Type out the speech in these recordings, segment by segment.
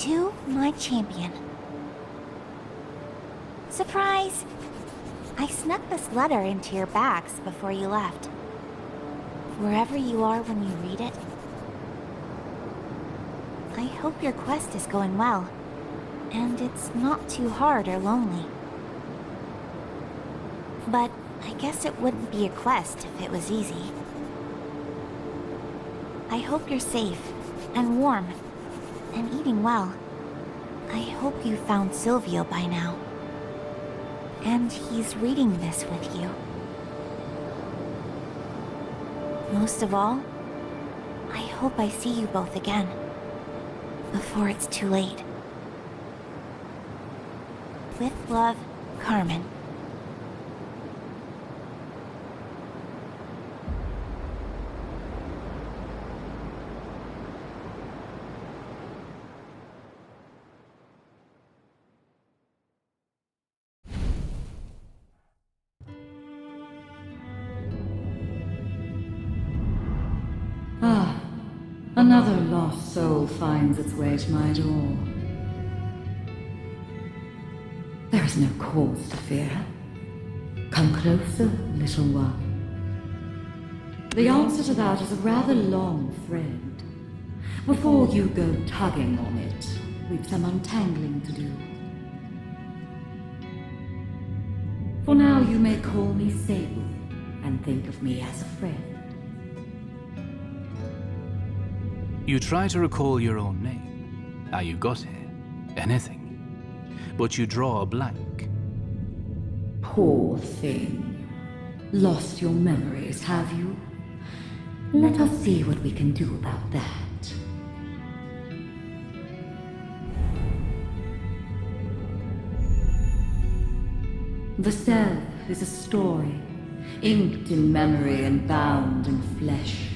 To my champion. Surprise! I snuck this letter into your bags before you left. Wherever you are when you read it, I hope your quest is going well, and it's not too hard or lonely. But I guess it wouldn't be a quest if it was easy. I hope you're safe, and warm, and eating well. I hope you found Silvio by now. And he's reading this with you. Most of all, I hope I see you both again, before it's too late. With love, Carmen. Ah, another lost soul finds its way to my door. There is no cause to fear. Come closer, little one. The answer to that is a rather long thread. Before you go tugging on it, we've some untangling to do. For now, you may call me Sable, and think of me as a friend. You try to recall your own name, how you got here, anything. But you draw a blank. Poor thing. Lost your memories, have you? Let us see what we can do about that. The self is a story, inked in memory and bound in flesh.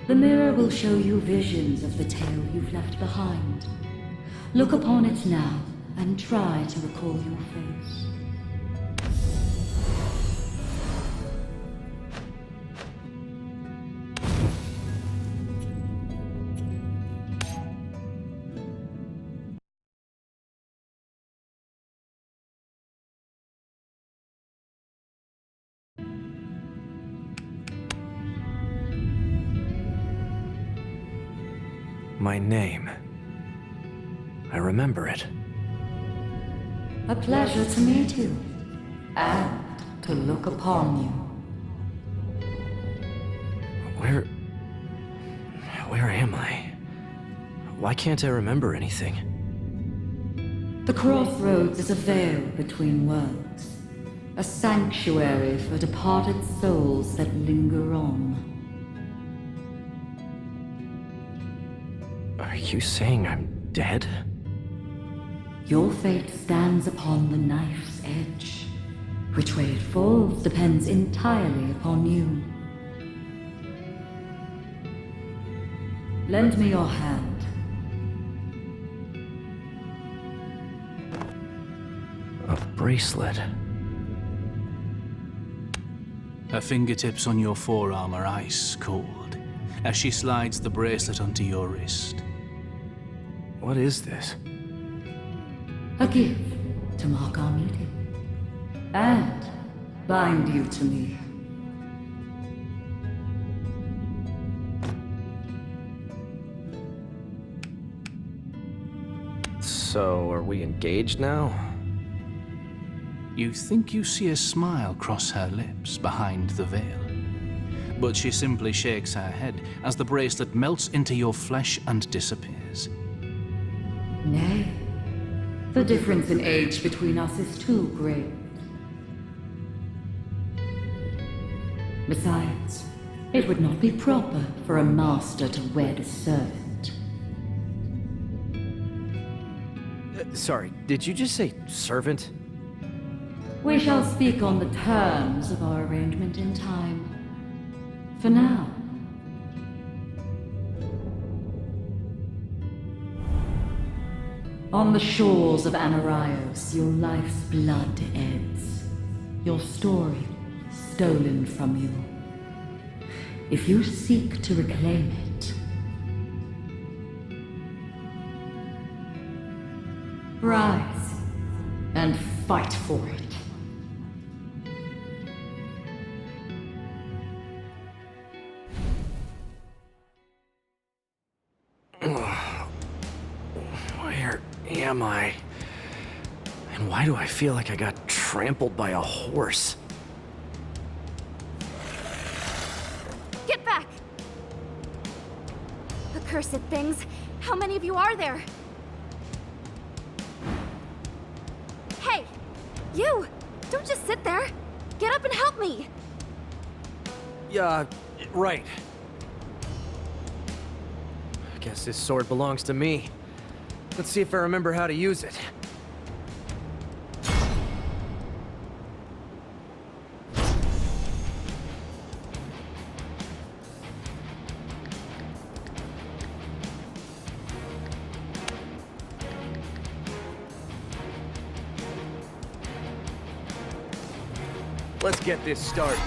The mirror will show you visions of the tale you've left behind. Look upon it now, and try to recall your face. My name. I remember it. A pleasure to meet you, and to look upon you. Where am I? Why can't I remember anything? The crossroads is a veil between worlds, a sanctuary for departed souls that linger on. Are you saying I'm dead? Your fate stands upon the knife's edge. Which way it falls depends entirely upon you. Lend me your hand. A bracelet. Her fingertips on your forearm are ice cold as she slides the bracelet onto your wrist. What is this? A gift to mark our meeting. And bind you to me. So, are we engaged now? You think you see a smile cross her lips behind the veil. But she simply shakes her head as the bracelet melts into your flesh and disappears. Nay, the difference in age between us is too great. Besides, it would not be proper for a master to wed a servant. Sorry, did you just say servant? We shall speak on the terms of our arrangement in time. For now. On the shores of Anarios, your life's blood ebbs. Your story stolen from you. If you seek to reclaim it, Rise and fight for it. Where am I? And why do I feel like I got trampled by a horse? Get back! Accursed things! How many of you are there? Hey! You! Don't just sit there! Get up and help me! Yeah, right. I guess this sword belongs to me. Let's see if I remember how to use it. Let's get this started.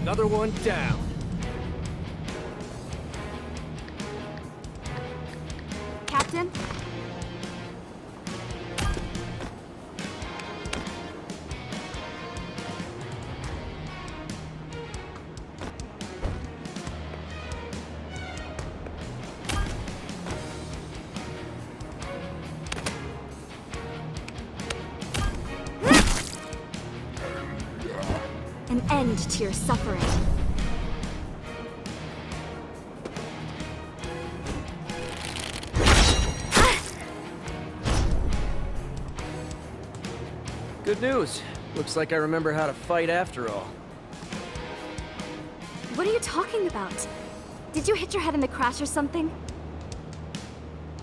Another one down. Captain? An end to your suffering. Good news. Looks like I remember how to fight after all. What are you talking about? Did you hit your head in the crash or something?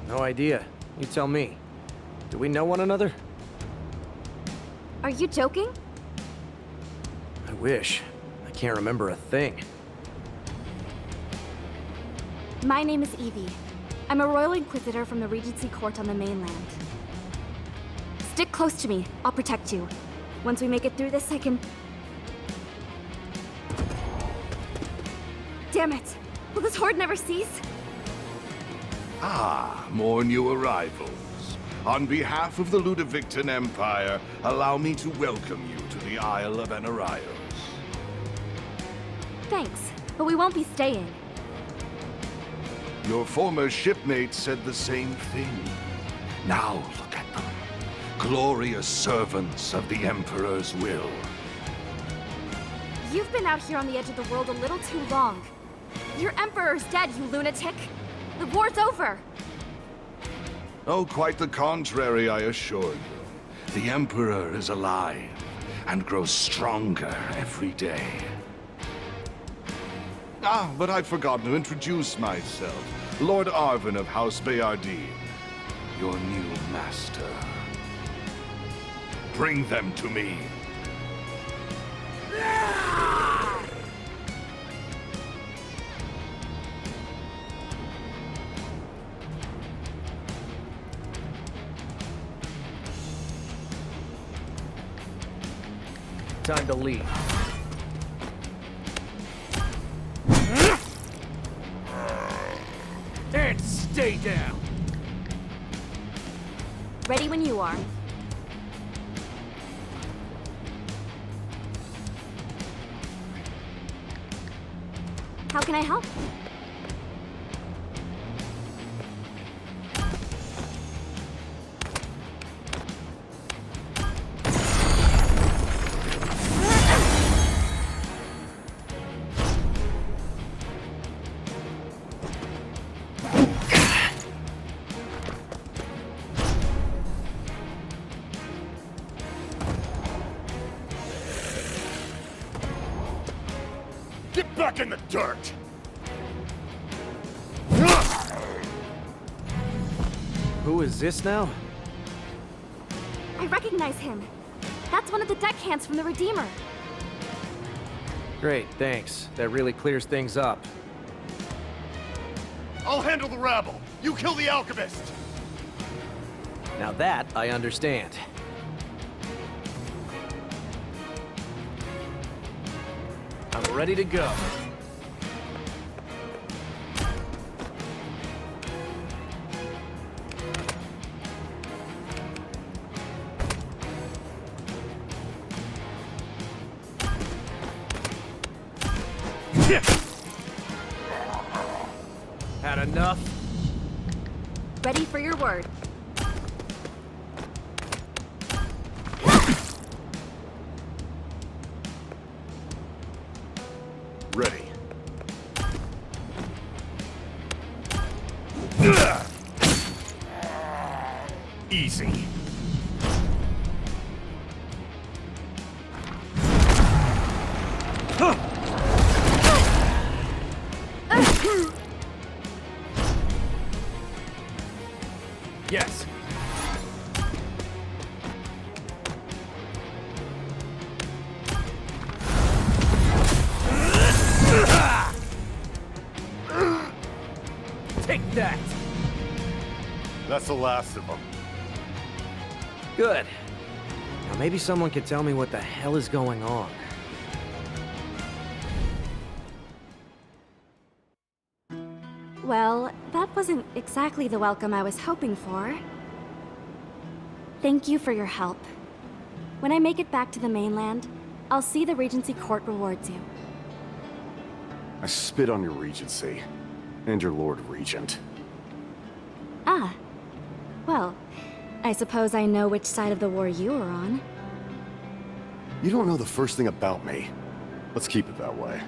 No idea. You tell me. Do we know one another? Are you joking? I wish. I can't remember a thing. My name is Evie. I'm a Royal Inquisitor from the Regency Court on the mainland. Stick close to me. I'll protect you. Once we make it through this, I can... Damn it! Will this horde never cease? Ah, more new arrivals. On behalf of the Ludovicton Empire, allow me to welcome you to the Isle of Enarios. Thanks, but we won't be staying. Your former shipmates said the same thing. Now look at them. Glorious servants of the Emperor's will. You've been out here on the edge of the world a little too long. Your Emperor's dead, you lunatic! The war's over! Oh, quite the contrary, I assure you. The Emperor is alive and grows stronger every day. Ah, but I'd forgotten to introduce myself. Lord Arvin of House Bayardine, your new master. Bring them to me. Time to leave. And stay down! Ready when you are. How can I help? Get back in the dirt! Who is this now? I recognize him. That's one of the deckhands from the Redeemer. Great, thanks. That really clears things up. I'll handle the rabble. You kill the alchemist. Now that I understand. I'm ready to go. Had enough? Ready for your word. Ready. Easy. Yes. Take that. That's the last of them. Good. Now maybe someone could tell me what the hell is going on. Well, that wasn't exactly the welcome I was hoping for. Thank you for your help. When I make it back to the mainland, I'll see the Regency Court rewards you. I spit on your regency. And your Lord Regent. Ah. Well, I suppose I know which side of the war you are on. You don't know the first thing about me. Let's keep it that way.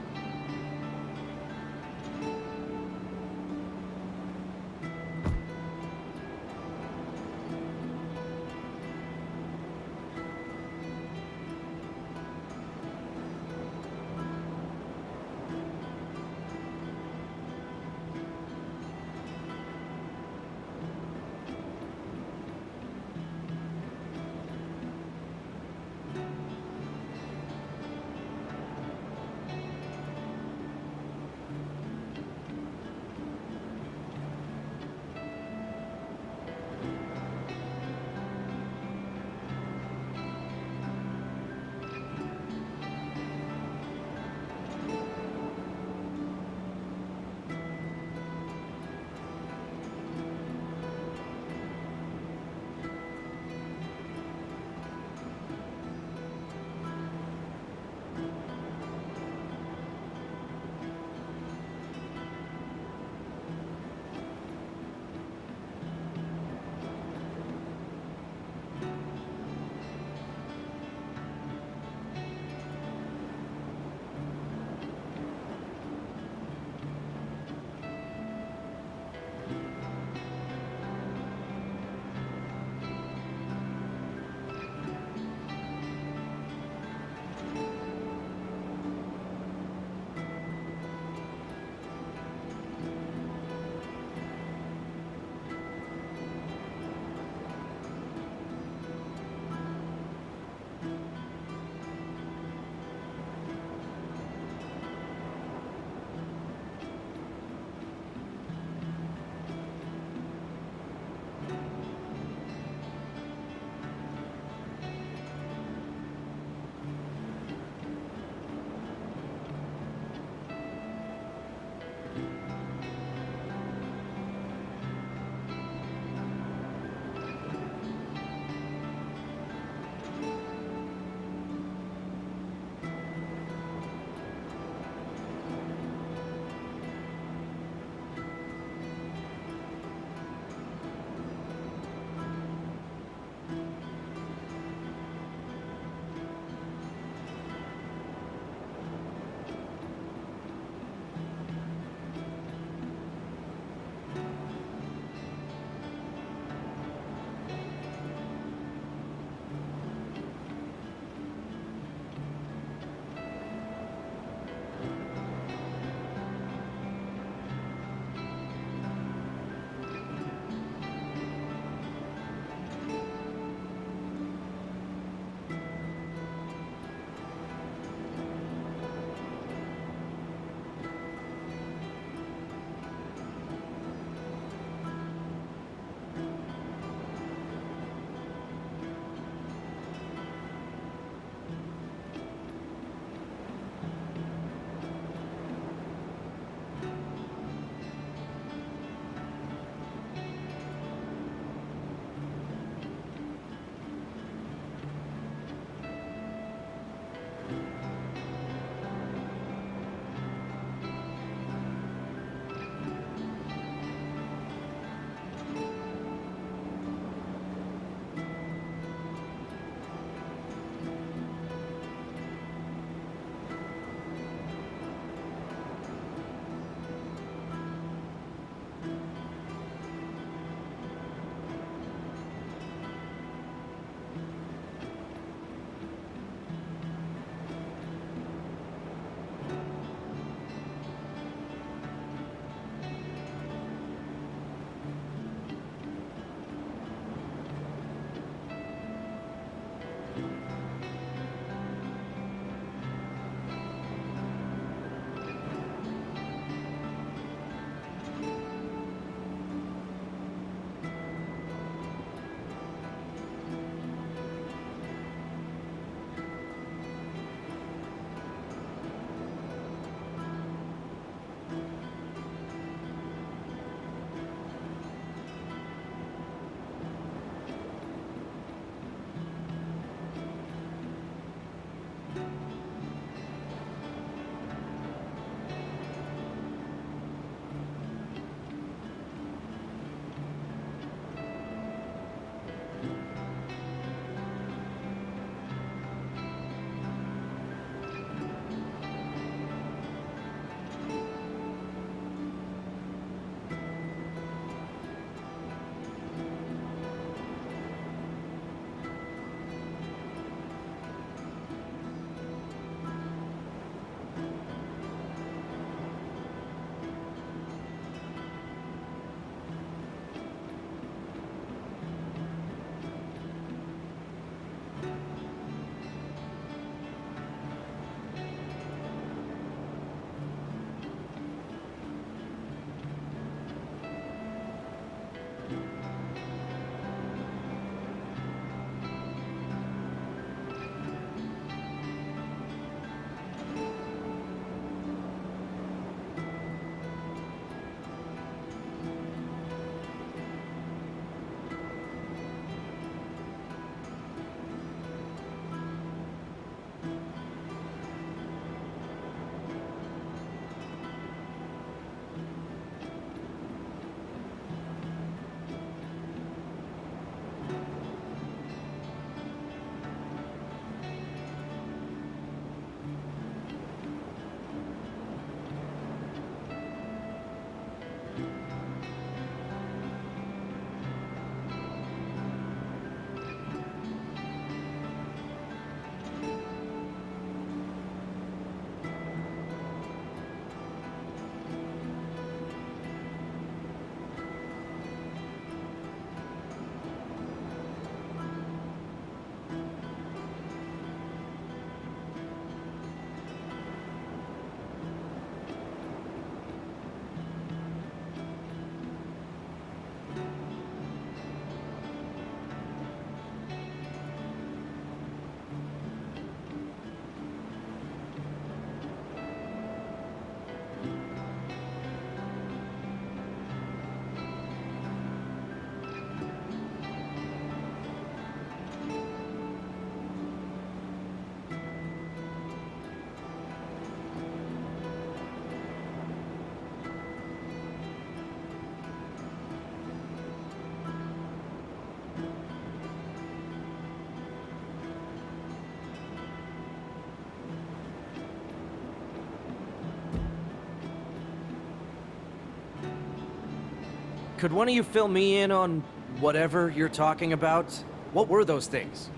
Could one of you fill me in on whatever you're talking about? What were those things?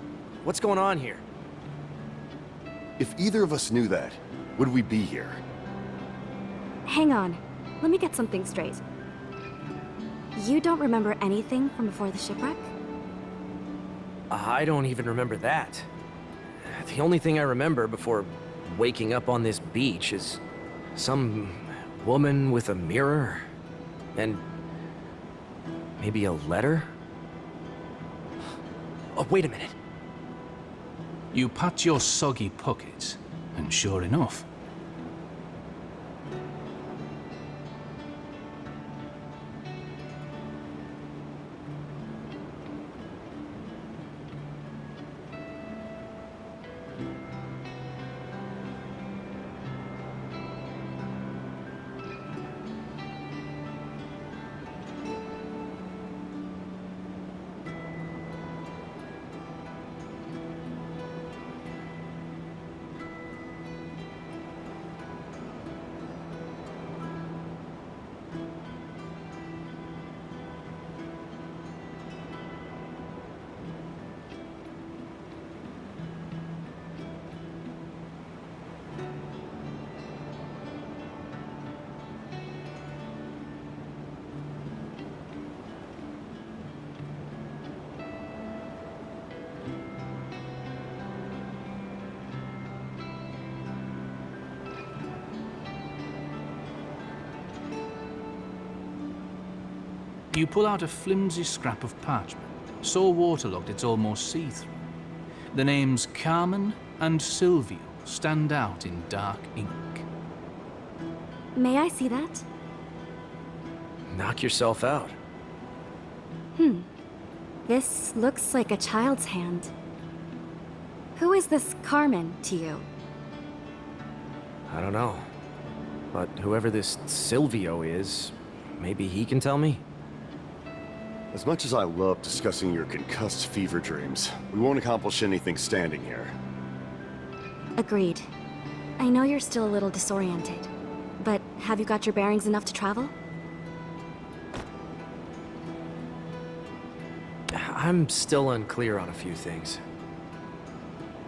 What's going on here? If either of us knew that, would we be here? Hang on. Let me get something straight. You don't remember anything from before the shipwreck? I don't even remember that. The only thing I remember before waking up on this beach is some woman with a mirror and maybe a letter? Oh, wait a minute. You pat your soggy pockets, and sure enough, you pull out a flimsy scrap of parchment, so waterlogged it's almost see-through. The names Carmen and Silvio stand out in dark ink. May I see that? Knock yourself out. This looks like a child's hand. Who is this Carmen to you? I don't know. But whoever this Silvio is, maybe he can tell me? As much as I love discussing your concussed fever dreams, we won't accomplish anything standing here. Agreed. I know you're still a little disoriented, but have you got your bearings enough to travel? I'm still unclear on a few things.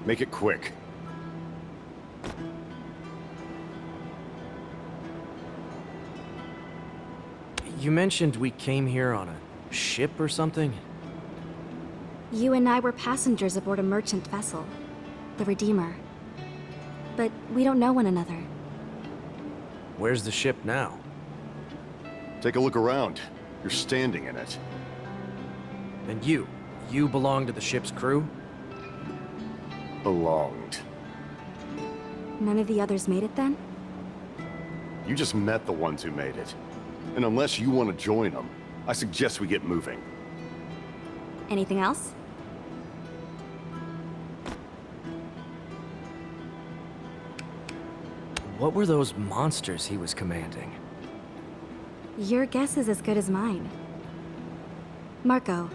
Make it quick. You mentioned we came here on a ship or something? You and I were passengers aboard a merchant vessel, the Redeemer. But we don't know one another. Where's the ship now? Take a look around. You're standing in it. And you belong to the ship's crew? Belonged. None of the others made it then? You just met the ones who made it. And unless you want to join them, I suggest we get moving. Anything else? What were those monsters he was commanding? Your guess is as good as mine. Marco,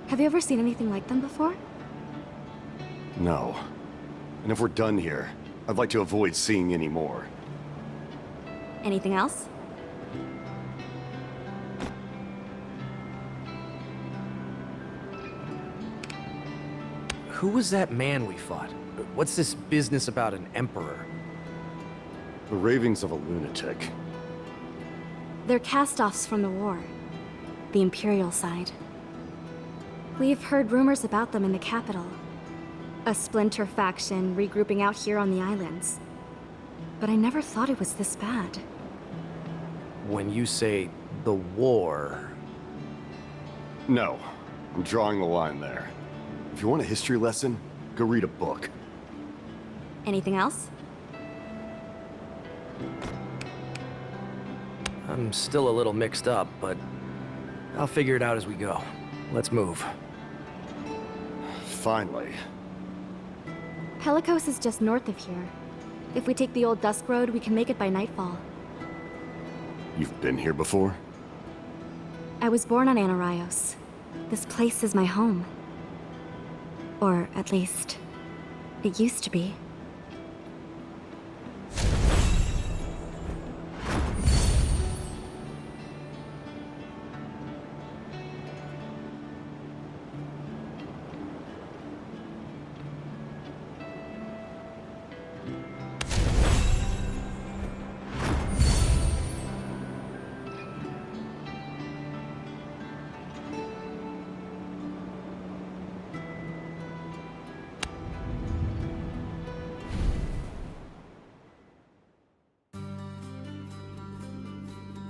have you ever seen anything like them before? No. And if we're done here, I'd like to avoid seeing any more. Anything else? Who was that man we fought? What's this business about an emperor? The ravings of a lunatic. They're cast-offs from the war. The Imperial side. We've heard rumors about them in the capital. A splinter faction regrouping out here on the islands. But I never thought it was this bad. When you say the war... No. I'm drawing the line there. If you want a history lesson, go read a book. Anything else? I'm still a little mixed up, but I'll figure it out as we go. Let's move. Finally. Pelicos is just north of here. If we take the old Dusk Road, we can make it by nightfall. You've been here before? I was born on Anaraios. This place is my home. Or at least, it used to be.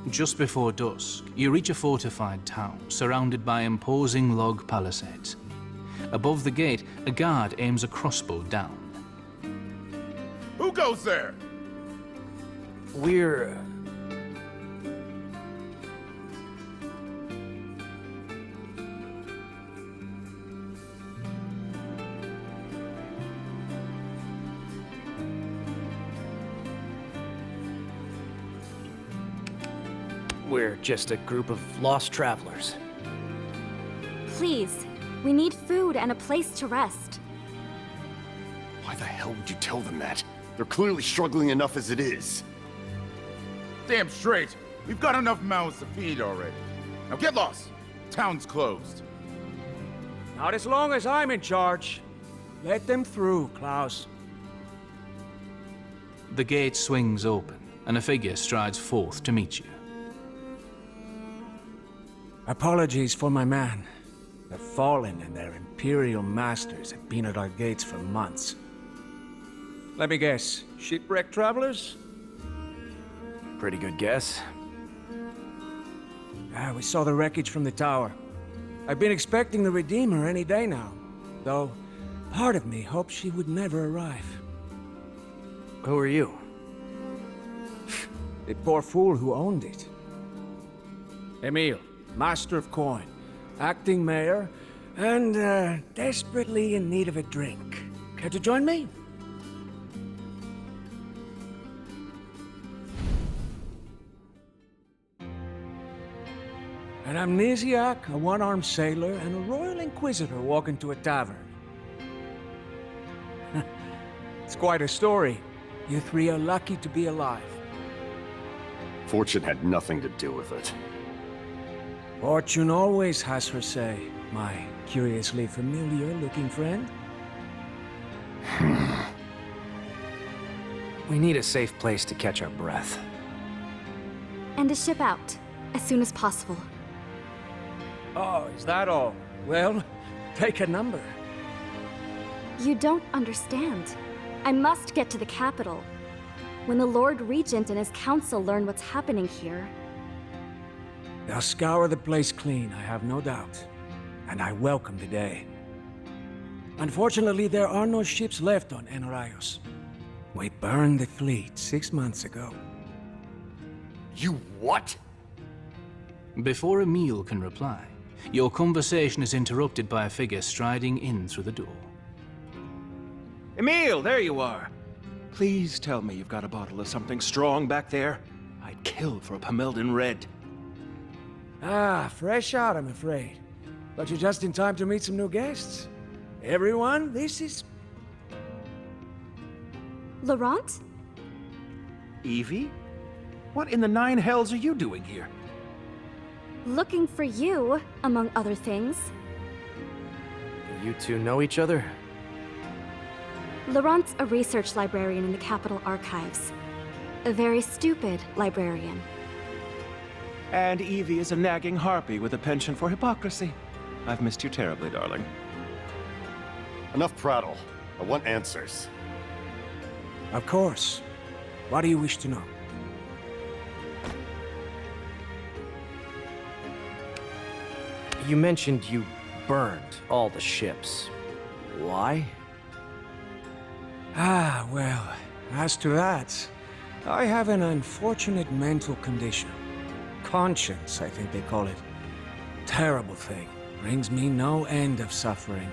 Just before dusk, you reach a fortified town surrounded by imposing log palisades. Above the gate, a guard aims a crossbow down. Who goes there? We're... We're just a group of lost travelers. Please, we need food and a place to rest. Why the hell would you tell them that? They're clearly struggling enough as it is. Damn straight. We've got enough mouths to feed already. Now get lost. Town's closed. Not as long as I'm in charge. Let them through, Klaus. The gate swings open, and a figure strides forth to meet you. Apologies for my man. The Fallen and their Imperial masters have been at our gates for months. Let me guess, shipwrecked travelers? Pretty good guess. We saw the wreckage from the tower. I've been expecting the Redeemer any day now, though part of me hoped she would never arrive. Who are you? The poor fool who owned it. Emil, Master of Coin, acting mayor, and desperately in need of a drink. Care to join me? An amnesiac, a one-armed sailor, and a royal inquisitor walk into a tavern. It's quite a story. You three are lucky to be alive. Fortune had nothing to do with it. Fortune always has her say, my curiously familiar-looking friend. We need a safe place to catch our breath. And to ship out, as soon as possible. Oh, is that all? Well, take a number. You don't understand. I must get to the capital. When the Lord Regent and his council learn what's happening here... They'll scour the place clean, I have no doubt. And I welcome the day. Unfortunately, there are no ships left on Enraios. We burned the fleet 6 months ago. You what? Before Emil can reply, your conversation is interrupted by a figure striding in through the door. Emil, there you are. Please tell me you've got a bottle of something strong back there. I'd kill for a Pamelden Red. Ah, fresh out, I'm afraid. But you're just in time to meet some new guests. Everyone, this is... Laurent? Evie? What in the nine hells are you doing here? Looking for you, among other things. You two know each other? Laurent's a research librarian in the Capitol Archives. A very stupid librarian. And Evie is a nagging harpy with a penchant for hypocrisy. I've missed you terribly, darling. Enough prattle. I want answers. Of course. What do you wish to know? You mentioned you burned all the ships. Why? Ah, well, as to that, I have an unfortunate mental condition. Conscience, I think they call it. Terrible thing. Brings me no end of suffering.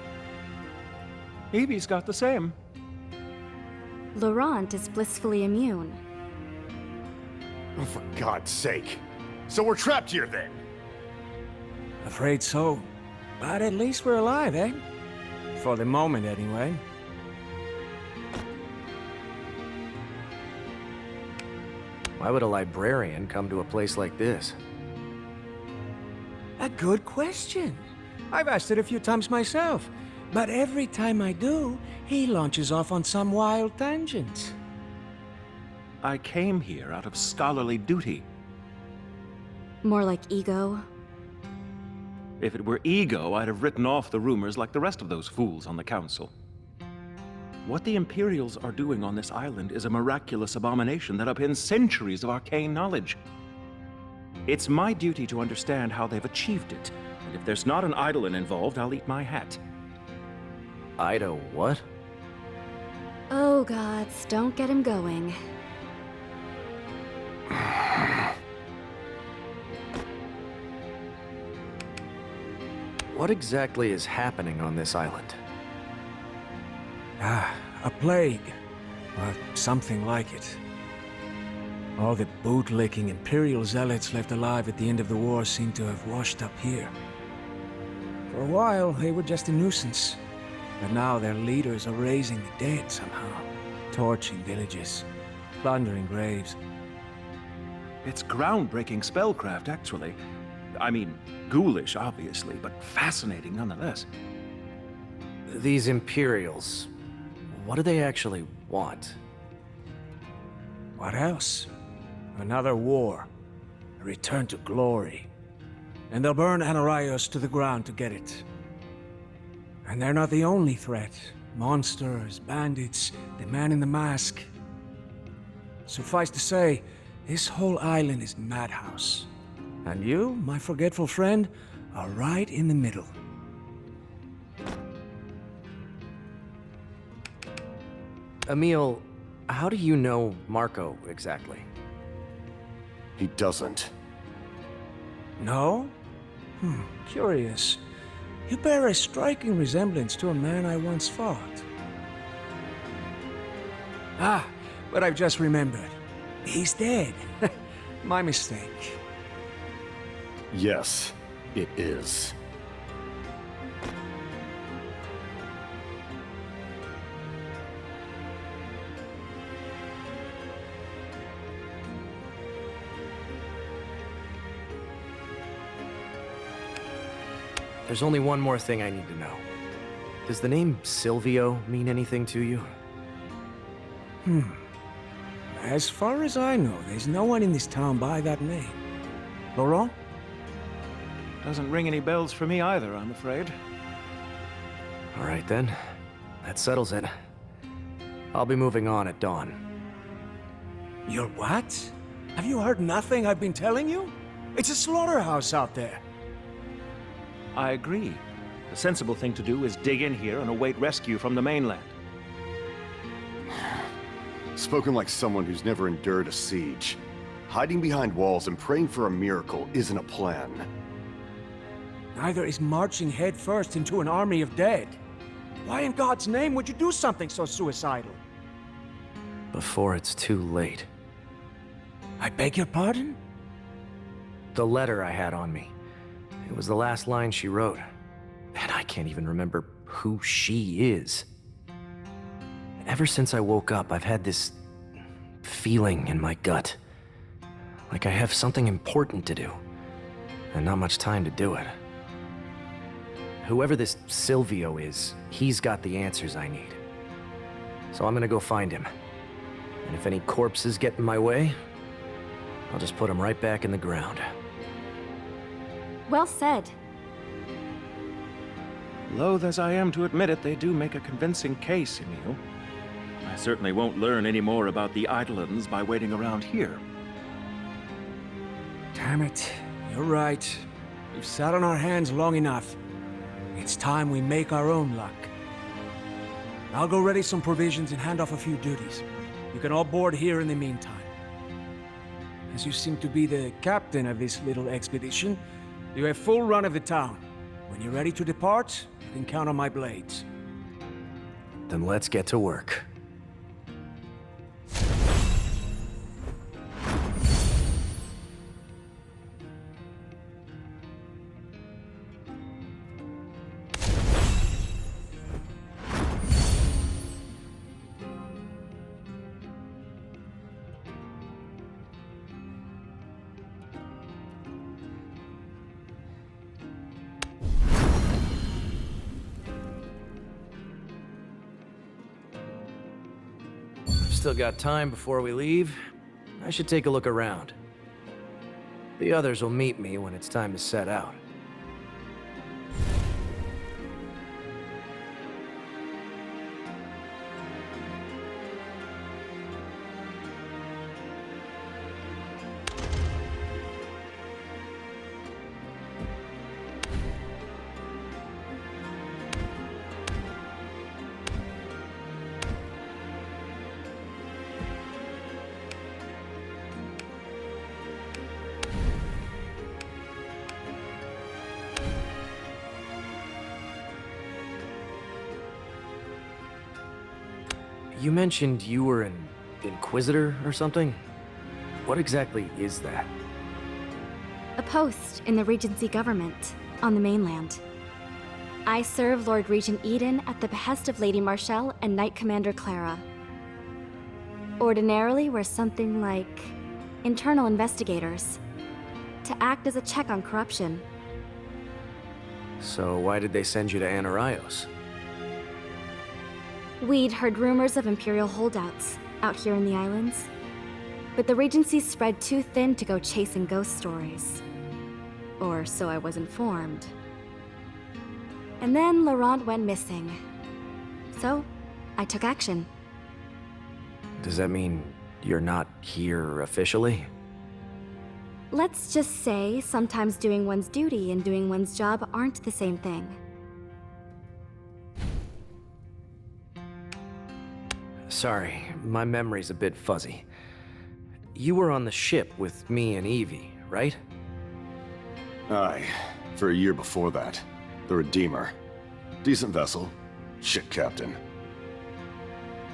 Evie's got the same. Laurent is blissfully immune. Oh, for God's sake. So we're trapped here then? Afraid so. But at least we're alive, eh? For the moment, anyway. Why would a librarian come to a place like this? A good question. I've asked it a few times myself. But every time I do, he launches off on some wild tangent. I came here out of scholarly duty. More like ego. If it were ego, I'd have written off the rumors like the rest of those fools on the council. What the Imperials are doing on this island is a miraculous abomination that upends centuries of arcane knowledge. It's my duty to understand how they've achieved it. And if there's not an Eidolon involved, I'll eat my hat. Ido what? Oh gods, don't get him going. What exactly is happening on this island? A plague. Or something like it. All the bootlicking Imperial zealots left alive at the end of the war seem to have washed up here. For a while, they were just a nuisance. But now their leaders are raising the dead somehow. Torching villages. Plundering graves. It's groundbreaking spellcraft, actually. I mean, ghoulish, obviously, but fascinating nonetheless. These Imperials, what do they actually want? What else? Another war. A return to glory. And they'll burn Anaraios to the ground to get it. And they're not the only threat. Monsters, bandits, the man in the mask. Suffice to say, this whole island is a madhouse. And you, my forgetful friend, are right in the middle. Emil, how do you know Marco exactly? He doesn't. No? Curious. You bear a striking resemblance to a man I once fought. Ah, but I've just remembered. He's dead. My mistake. Yes, it is. There's only one more thing I need to know. Does the name Silvio mean anything to you? As far as I know, there's no one in this town by that name. Laurent? Doesn't ring any bells for me either, I'm afraid. All right then. That settles it. I'll be moving on at dawn. You're what? Have you heard nothing I've been telling you? It's a slaughterhouse out there. I agree. The sensible thing to do is dig in here and await rescue from the mainland. Spoken like someone who's never endured a siege. Hiding behind walls and praying for a miracle isn't a plan. Neither is marching headfirst into an army of dead. Why in God's name would you do something so suicidal? Before it's too late. I beg your pardon? The letter I had on me. It was the last line she wrote. And I can't even remember who she is. Ever since I woke up, I've had this feeling in my gut. Like I have something important to do, and not much time to do it. Whoever this Silvio is, he's got the answers I need. So I'm gonna go find him. And if any corpses get in my way, I'll just put them right back in the ground. Well said. Loath as I am to admit it, they do make a convincing case, Emil. I certainly won't learn any more about the Eidolons by waiting around here. Damn it. You're right. We've sat on our hands long enough. It's time we make our own luck. I'll go ready some provisions and hand off a few duties. You can all board here in the meantime. As you seem to be the captain of this little expedition, you have full run of the town. When you're ready to depart, you can count on my blades. Then let's get to work. Still got time before we leave. I should take a look around. The others will meet me when it's time to set out. You mentioned you were an Inquisitor or something? What exactly is that? A post in the Regency government on the mainland. I serve Lord Regent Eden at the behest of Lady Marshall and Knight Commander Clara. Ordinarily, we're something like internal investigators, to act as a check on corruption. So why did they send you to Anaraios? We'd heard rumors of Imperial holdouts out here in the islands, but the Regency spread too thin to go chasing ghost stories. Or so I was informed. And then Laurent went missing. So, I took action. Does that mean you're not here officially? Let's just say sometimes doing one's duty and doing one's job aren't the same thing. Sorry, my memory's a bit fuzzy. You were on the ship with me and Evie, right? Aye, for a year before that. The Redeemer. Decent vessel. Shit captain.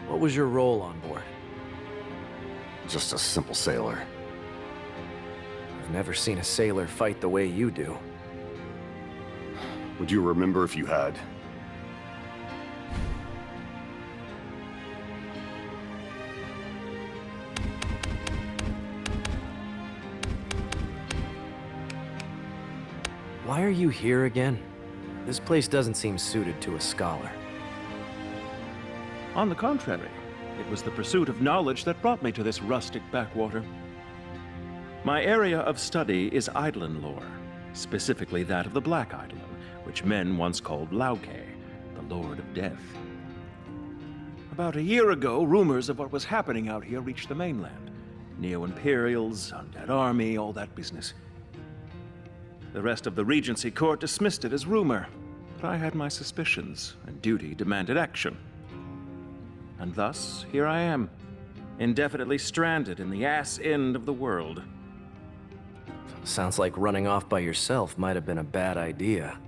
What was your role on board? Just a simple sailor. I've never seen a sailor fight the way you do. Would you remember if you had? Why are you here again? This place doesn't seem suited to a scholar. On the contrary, it was the pursuit of knowledge that brought me to this rustic backwater. My area of study is Eidolon lore, specifically that of the Black Eidolon, which men once called Lauke, the Lord of Death. About a year ago, rumors of what was happening out here reached the mainland. Neo-Imperials, undead army, all that business. The rest of the Regency Court dismissed it as rumor, but I had my suspicions, and duty demanded action. And thus, here I am, indefinitely stranded in the ass end of the world. Sounds like running off by yourself might have been a bad idea.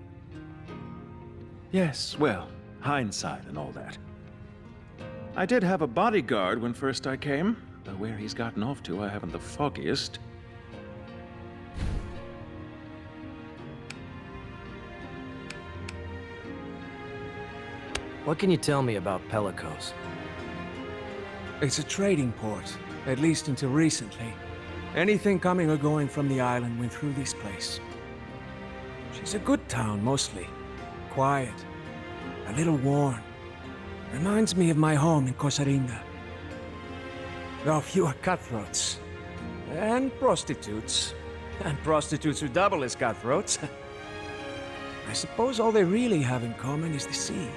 Yes, well, hindsight and all that. I did have a bodyguard when first I came, though where he's gotten off to I haven't the foggiest. What can you tell me about Pelicos? It's a trading port, at least until recently. Anything coming or going from the island went through this place. She's a good town, mostly. Quiet. A little worn. Reminds me of my home in Cosarinda. Though fewer cutthroats. And prostitutes. And prostitutes who double as cutthroats. I suppose all they really have in common is the sea.